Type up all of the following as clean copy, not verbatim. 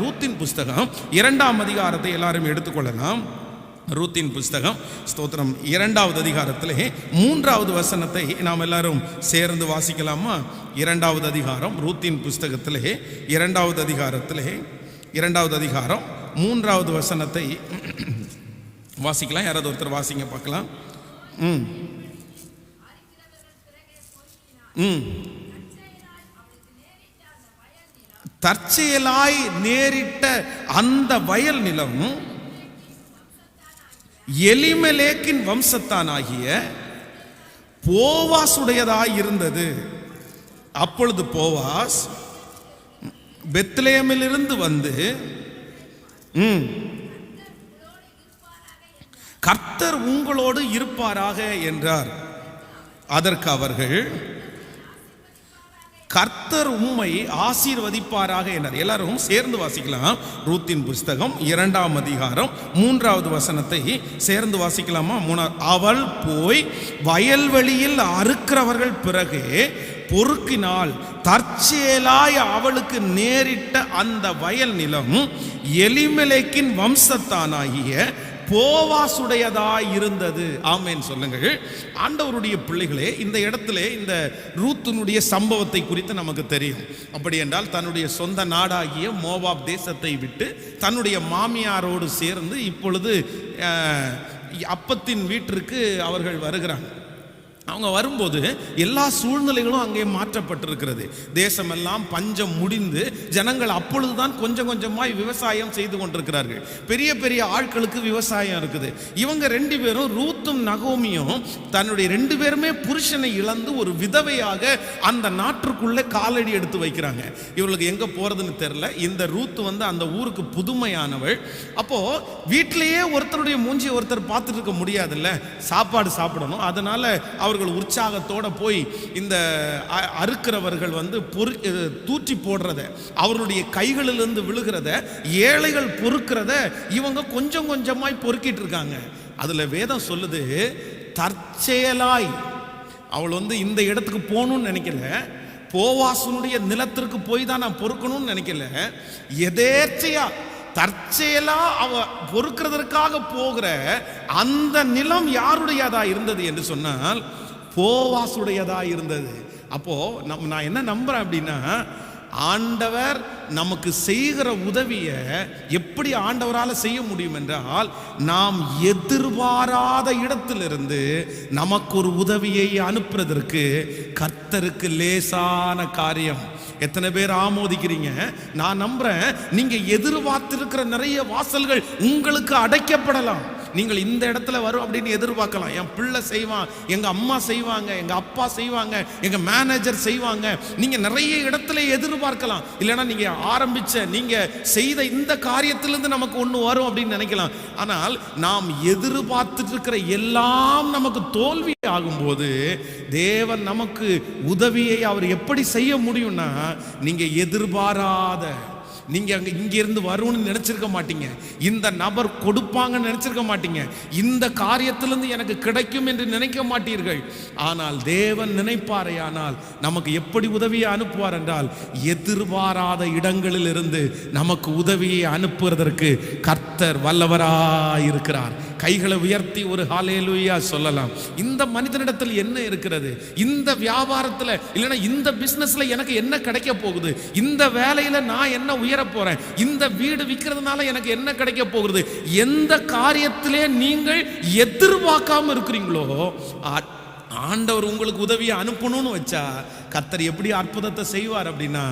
ரூத்தின் புஸ்தகம் 2ஆம் அதிகாரத்தை எல்லாரும் எடுத்துக்கொள்ளலாம். ரூத்தின் புஸ்தகம் ஸ்தோத்திரம் 2வது அதிகாரத்திலே 3வது வசனத்தை நாம் எல்லாரும் சேர்ந்து வாசிக்கலாமா? 2வது அதிகாரம் ரூத்தின் புஸ்தகத்திலே 2வது அதிகாரத்திலே 2வது அதிகாரம் 3வது வசனத்தை வாசிக்கலாம். யாராவது ஒருத்தர் வாசிங்க பார்க்கலாம். தற்செயலாய் நேரிட்ட அந்த வயல் நிலம் எலிமெலேக்கின் வம்சத்தானாகிய போவாசுடையதாய் இருந்தது. அப்பொழுது போவாஸ் பெத்லேமிலிருந்து வந்து கர்த்தர் உங்களோடு இருப்பாராக என்றார். அதற்கு அவர்கள், கர்த்தர் உம்மை ஆசீர்வதிப்பாராக என்றார். எல்லாரும் சேர்ந்து வாசிக்கலாம். ரூத்தின் புஸ்தகம் 2ஆம் அதிகாரம் 3வது வசனத்தை சேர்ந்து வாசிக்கலாமா? அவள் போய் வயல்வெளியில் அறுக்கிறவர்கள் பிறகு பொறுக்கினால் தற்செயலாய் அவளுக்கு நேரிட்ட அந்த வயல் நிலம் எலிமெலேக்கின் வம்சத்தானாகிய போவாசுடையதாய் இருந்தது. ஆமென் சொல்லுங்கள். ஆண்டவருடைய பிள்ளைகளே, இந்த இடத்துல இந்த ரூத்தினுடைய சம்பவத்தை குறித்து நமக்கு தெரியும். அப்படி என்றால் தன்னுடைய சொந்த நாடாகிய மோவாப் தேசத்தை விட்டு தன்னுடைய மாமியாரோடு சேர்ந்து இப்பொழுது அப்பத்தின் வீட்டிற்கு அவர்கள் வருகிறாங்க. அவங்க வரும்போது எல்லா சூழ்நிலைகளும் அங்கே மாற்றப்பட்டிருக்கிறது. தேசமெல்லாம் பஞ்சம் முடிந்து ஜனங்கள் அப்பொழுதுதான் கொஞ்சம் கொஞ்சமாய் விவசாயம் செய்து கொண்டிருக்கிறார்கள். பெரிய பெரிய ஆட்களுக்கு விவசாயம் இருக்குது. இவங்க 2 பேரும், ரூத்தும் நகோமியும், தன்னுடைய 2 பேருமே புருஷனை இழந்து ஒரு விதவையாக அந்த நாட்டுக்குள்ளே காலடி எடுத்து வைக்கிறாங்க. இவங்களுக்கு எங்க போறதுன்னு தெரியல. இந்த ரூத்து அந்த ஊருக்கு புதுமையானவள். அப்போ வீட்டிலேயே ஒருத்தருடைய மூஞ்சியை ஒருத்தர் பார்த்துட்டு இருக்க முடியாதுல்ல, சாப்பாடு சாப்பிடணும். அதனால அவர்கள் உற்சாகத்தோட போய் இந்த அறுக்கிறவர்கள் தூற்றி போடுறத, அவருடைய கைகளிலிருந்து விழுகிறத, ஏழைகள் பொறுக்கிறத இவங்க கொஞ்சம் கொஞ்சமாய் பொறுக்கிட்டு இருக்காங்க. அதுல வேதம் சொல்லுது, தற்செயலாய் அவள் இந்த இடத்துக்கு போகணும்னு நினைக்கல, போவாசுனுடைய நிலத்திற்கு போய் தான் நான் பொறுக்கணும்னு நினைக்கல, எதேச்சையா தற்செயலா அவ பொறுக்கிறதற்காக போகிற அந்த நிலம் யாருடையதா இருந்தது என்று சொன்னால் போவாசுடையதா இருந்தது. அப்போ நான் என்ன நம்புறேன் அப்படின்னா, ஆண்டவர் நமக்கு செய்கிற உதவியை எப்படி ஆண்டவரால் செய்ய முடியும் என்றால், நாம் எதிர்பாராத இடத்திலிருந்து நமக்கு ஒரு உதவியை அனுப்புறதற்கு கர்த்தருக்கு லேசான காரியம். எத்தனை பேர் ஆமோதிக்கிறீங்க? நான் நம்புறேன், நீங்க எதிர்பார்த்திருக்கிற நிறைய வாசல்கள் உங்களுக்கு அடைக்கப்படலாம். நீங்கள் இந்த இடத்துல வரும் அப்படின்னு எதிர்பார்க்கலாம். என் பிள்ளை செய்வான், எங்க அம்மா செய்வாங்க, எங்க அப்பா செய்வாங்க, எங்க மேனேஜர் செய்வாங்க. நீங்க நிறைய இடத்துல எதிர்பார்க்கலாம். இல்லைன்னா நீங்க ஆரம்பிச்ச, நீங்க செய்த இந்த காரியத்திலிருந்து நமக்கு ஒன்று வரும் அப்படின்னு நினைக்கலாம். ஆனால் நாம் எதிர்பார்த்துட்டு இருக்கிற எல்லாம் நமக்கு தோல்வி ஆகும்போது தேவன் நமக்கு உதவியை அவர் எப்படி செய்ய முடியும்னா, நீங்க எதிர்பாராத, நீங்க இங்க இருந்து வரும்னு நினைச்சிருக்க மாட்டீங்க, இந்த நபர் கொடுப்பாங்கன்னு நினைச்சிருக்க மாட்டீங்க, இந்த காரியத்திலிருந்து எனக்கு கிடைக்கும் என்று நினைக்க மாட்டீர்கள். ஆனால் தேவன் நினைப்பாரே, ஆனால் நமக்கு எப்படி உதவியை அனுப்புவார் என்றால், எதிர்பாராத இடங்களில் இருந்து நமக்கு உதவியை அனுப்புவதற்கு கர்த்தர் வல்லவராயிருக்கிறார். கைகளை உயர்த்தி ஒரு ஹல்லேலூயா சொல்லலாம். இந்த மனிதனிடத்தில் என்ன இருக்கிறது? இந்த வியாபாரத்தில் இல்லைன்னா இந்த பிசினஸ்ல எனக்கு என்ன கிடைக்க போகுது? இந்த வேலையில நான் என்ன உயர போறேன்? இந்த வீடு விற்கிறதுனால எனக்கு என்ன கிடைக்க போகிறது? எந்த காரியத்திலே நீங்கள் எதிர்பார்க்காம இருக்கிறீங்களோ, ஆண்டவர் உங்களுக்கு உதவியை அனுப்பணும்னு வச்சா கர்த்தர் எப்படி அற்புதத்தை செய்வார் அப்படின்னா,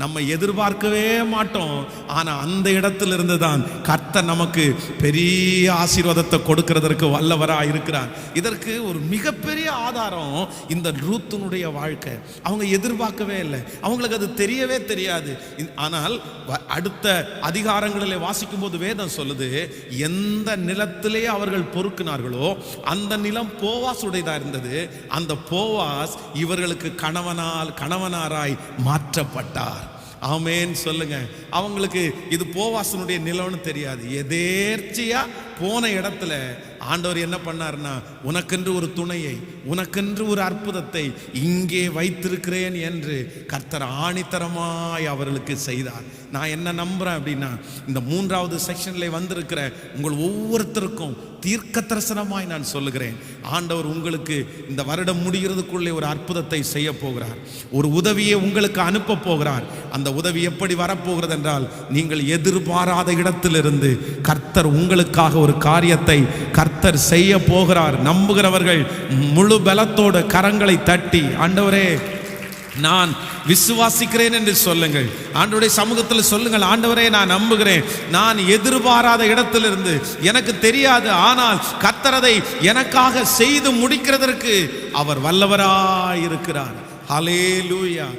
நம்ம எதிர்பார்க்கவே மாட்டோம். ஆனா அந்த இடத்துல இருந்து தான் கர்த்தர் நமக்கு பெரிய ஆசீர்வாதத்தை கொடுக்கிறதற்கு வல்லவராக இருக்கிறார். இதற்கு ஒரு மிகப்பெரிய ஆதாரம் இந்த ரூத்தினுடைய வாழ்க்கை. அவங்க எதிர்பார்க்கவே இல்லை, அவங்களுக்கு அது தெரியவே தெரியாது. ஆனால் அடுத்த அதிகாரங்களில் வாசிக்கும் போது வேதம் சொல்லுது, எந்த நிலத்திலே அவர்கள் பொறுக்கினார்களோ அந்த நிலம் போவாசுடையதா இருந்தது. அந்த போவாஸ் இவர்களுக்கு கணவனாராய் மாற்றப்பட்டார். ஆமென் சொல்லுங்க. அவங்களுக்கு இது போவாசனுடைய நிலம்னு தெரியாது. எதேர்ச்சியா போன இடத்துல ஆண்டவர் என்ன பண்ணார்னா, உனக்கென்று ஒரு துணையை, உனக்கென்று ஒரு அற்புதத்தை இங்கே வைத்திருக்கிறேன் என்று கர்த்தர் ஆணித்தரமாய் அவர்களுக்கு செய்தார். நான் என்ன நம்புறேன் அப்படின்னா, இந்த 3வது செக்ஷன்ல வந்திருக்கிற உங்கள் ஒவ்வொருத்தருக்கும் தீர்க்க தரிசனமாய் நான் சொல்லுகிறேன், ஆண்டவர் உங்களுக்கு இந்த வருடம் முடிகிறதுக்குள்ளே ஒரு அற்புதத்தை செய்ய போகிறார். ஒரு உதவியை உங்களுக்கு அனுப்ப போகிறார். அந்த உதவி எப்படி வரப்போகிறது என்றால், நீங்கள் எதிர்பாராத இடத்திலிருந்து கர்த்தர் உங்களுக்காக ஒரு காரியத்தை கர்த்தர் செய்ய போகிறார். நம்புகிறவர்கள் முழு பலத்தோடு கரங்களை தட்டி, ஆண்டவரே நான் விசுவாசிக்கிறேன் என்று சொல்லுங்கள். ஆண்டவருடைய சமூகத்தில் சொல்லுங்கள், ஆண்டவரே நான் நம்புகிறேன், நான் எதிர்பாராத இடத்திலிருந்து, எனக்கு தெரியாது, ஆனால் கர்த்தர் அதை எனக்காக செய்து முடிக்கிறதற்கு அவர் வல்லவராயிருக்கிறார். ஹல்லேலூயா.